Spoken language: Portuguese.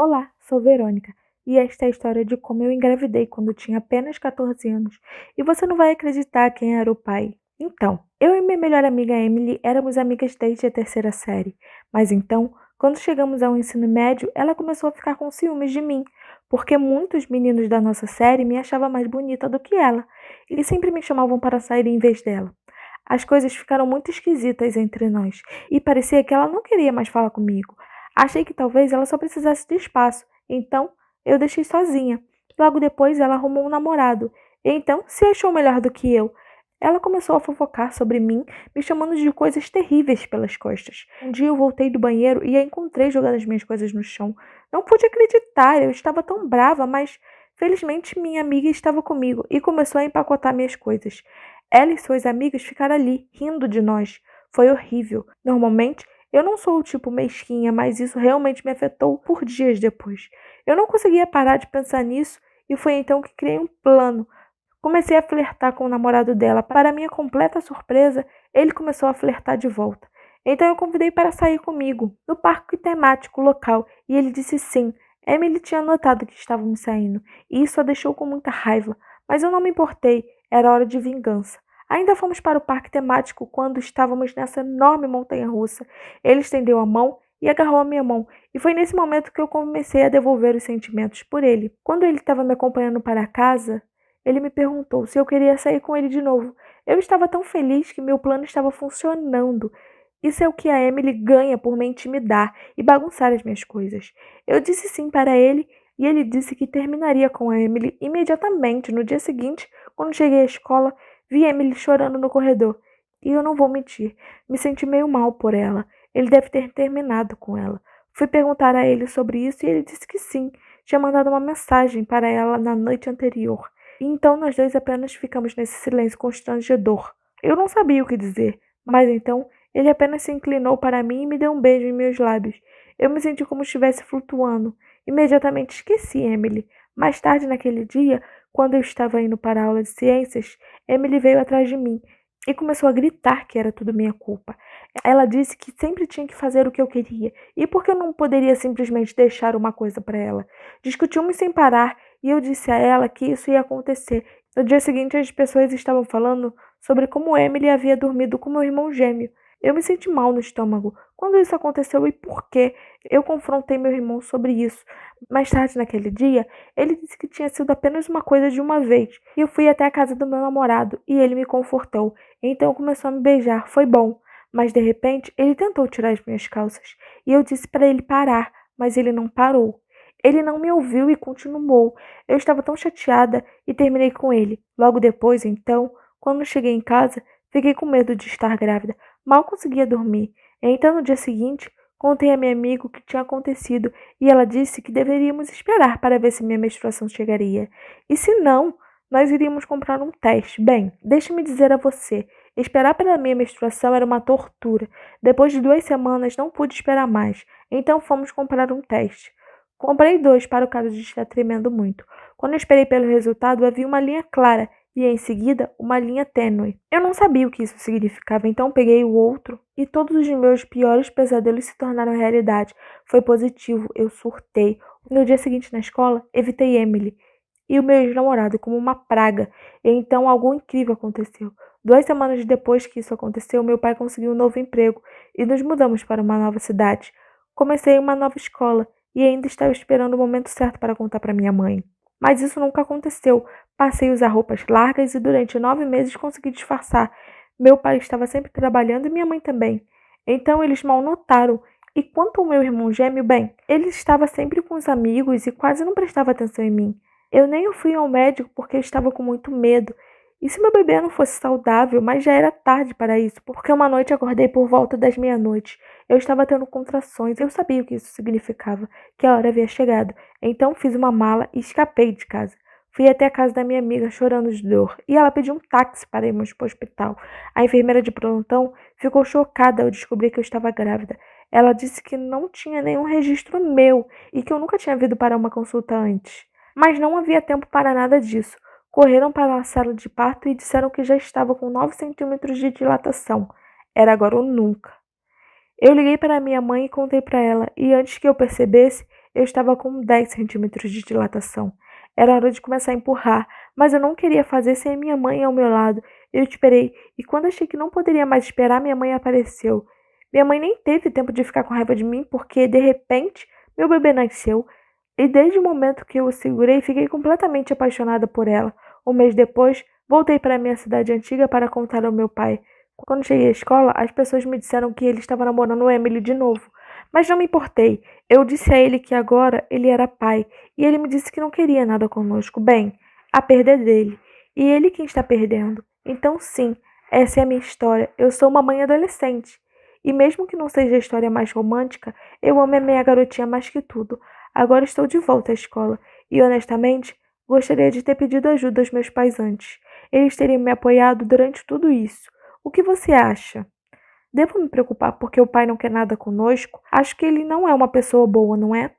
Olá, sou Verônica e esta é a história de como eu engravidei quando tinha apenas 14 anos e você não vai acreditar quem era o pai. Então, eu e minha melhor amiga Emily éramos amigas desde a terceira série, mas então, quando chegamos ao ensino médio, ela começou a ficar com ciúmes de mim, porque muitos meninos da nossa série me achavam mais bonita do que ela e sempre me chamavam para sair em vez dela. As coisas ficaram muito esquisitas entre nós e parecia que ela não queria mais falar comigo. Achei que talvez ela só precisasse de espaço, então eu deixei sozinha. Logo depois ela arrumou um namorado, e então se achou melhor do que eu. Ela começou a fofocar sobre mim, me chamando de coisas terríveis pelas costas. Um dia eu voltei do banheiro e a encontrei jogando as minhas coisas no chão. Não pude acreditar, eu estava tão brava, mas felizmente minha amiga estava comigo e começou a empacotar minhas coisas. Ela e suas amigas ficaram ali, rindo de nós. Foi horrível. Normalmente eu não sou o tipo mesquinha, mas isso realmente me afetou por dias depois. Eu não conseguia parar de pensar nisso e foi então que criei um plano. Comecei a flertar com o namorado dela. Para minha completa surpresa, ele começou a flertar de volta. Então eu convidei para sair comigo, no parque temático local, e ele disse sim. Emily tinha notado que estávamos saindo, e isso a deixou com muita raiva, mas eu não me importei, era hora de vingança. Ainda fomos para o parque temático quando estávamos nessa enorme montanha-russa. Ele estendeu a mão e agarrou a minha mão, e foi nesse momento que eu comecei a devolver os sentimentos por ele. Quando ele estava me acompanhando para casa, ele me perguntou se eu queria sair com ele de novo. Eu estava tão feliz que meu plano estava funcionando. Isso é o que a Emily ganha por me intimidar e bagunçar as minhas coisas. Eu disse sim para ele e ele disse que terminaria com a Emily imediatamente. No dia seguinte, quando cheguei à escola, vi Emily chorando no corredor. E eu não vou mentir, me senti meio mal por ela. Ele deve ter terminado com ela. Fui perguntar a ele sobre isso e ele disse que sim. Tinha mandado uma mensagem para ela na noite anterior. E então nós dois apenas ficamos nesse silêncio constrangedor. Eu não sabia o que dizer, mas então ele apenas se inclinou para mim e me deu um beijo em meus lábios. Eu me senti como se estivesse flutuando. Imediatamente esqueci Emily. Mais tarde naquele dia, quando eu estava indo para a aula de ciências, Emily veio atrás de mim e começou a gritar que era tudo minha culpa. Ela disse que sempre tinha que fazer o que eu queria e por que eu não poderia simplesmente deixar uma coisa para ela. Discutimos sem parar e eu disse a ela que isso ia acontecer. No dia seguinte, as pessoas estavam falando sobre como Emily havia dormido com meu irmão gêmeo. Eu me senti mal no estômago. Quando isso aconteceu e por quê? Eu confrontei meu irmão sobre isso. Mais tarde naquele dia, ele disse que tinha sido apenas uma coisa de uma vez. E eu fui até a casa do meu namorado e ele me confortou. Então começou a me beijar. Foi bom. Mas de repente, ele tentou tirar as minhas calças. E eu disse para ele parar, mas ele não parou. Ele não me ouviu e continuou. Eu estava tão chateada e terminei com ele. Logo depois, então, quando cheguei em casa, fiquei com medo de estar grávida. Mal conseguia dormir. Então, no dia seguinte, contei a minha amiga o que tinha acontecido e ela disse que deveríamos esperar para ver se minha menstruação chegaria. E se não, nós iríamos comprar um teste. Bem, deixe-me dizer a você, esperar pela minha menstruação era uma tortura. Depois de 2 semanas, não pude esperar mais. Então, fomos comprar um teste. Comprei 2 para o caso de estar tremendo muito. Quando eu esperei pelo resultado, havia uma linha clara e, em seguida, uma linha tênue. Eu não sabia o que isso significava, então peguei o outro e todos os meus piores pesadelos se tornaram realidade. Foi positivo, eu surtei. No dia seguinte na escola, evitei Emily e o meu ex-namorado como uma praga. E então algo incrível aconteceu. 2 semanas depois que isso aconteceu, meu pai conseguiu um novo emprego e nos mudamos para uma nova cidade. Comecei uma nova escola e ainda estava esperando o momento certo para contar para minha mãe. Mas isso nunca aconteceu. Passei a usar roupas largas e durante 9 meses consegui disfarçar. Meu pai estava sempre trabalhando e minha mãe também. Então eles mal notaram. E quanto ao meu irmão gêmeo, bem, ele estava sempre com os amigos e quase não prestava atenção em mim. Eu nem fui ao médico porque eu estava com muito medo. E se meu bebê não fosse saudável, mas já era tarde para isso, porque uma noite acordei por volta das meia-noite. Eu estava tendo contrações, eu sabia o que isso significava, que a hora havia chegado. Então fiz uma mala e escapei de casa. Fui até a casa da minha amiga chorando de dor, e ela pediu um táxi para irmos para o hospital. A enfermeira de plantão ficou chocada ao descobrir que eu estava grávida. Ela disse que não tinha nenhum registro meu e que eu nunca tinha vindo para uma consulta antes. Mas não havia tempo para nada disso. Correram para a sala de parto e disseram que já estava com 9 centímetros de dilatação. Era agora ou nunca. Eu liguei para minha mãe e contei para ela, e antes que eu percebesse, Eu estava com 10 centímetros de dilatação. Era hora de começar a empurrar, mas eu não queria fazer sem minha mãe ao meu lado. Eu esperei, e quando achei que não poderia mais esperar, minha mãe apareceu. Minha mãe nem teve tempo de ficar com raiva de mim, porque, de repente, meu bebê nasceu. E desde o momento que eu o segurei, fiquei completamente apaixonada por ela. Um mês depois, voltei para minha cidade antiga para contar ao meu pai. Quando cheguei à escola, as pessoas me disseram que ele estava namorando Emily de novo. Mas não me importei. Eu disse a ele que agora ele era pai, e ele me disse que não queria nada conosco. Bem, a perda é dele, e ele quem está perdendo. Então, sim, essa é a minha história. Eu sou uma mãe adolescente. E mesmo que não seja a história mais romântica, eu amo a minha garotinha mais que tudo. Agora estou de volta à escola, e honestamente, gostaria de ter pedido ajuda aos meus pais antes. Eles teriam me apoiado durante tudo isso. O que você acha? Devo me preocupar porque o pai não quer nada conosco? Acho que ele não é uma pessoa boa, não é?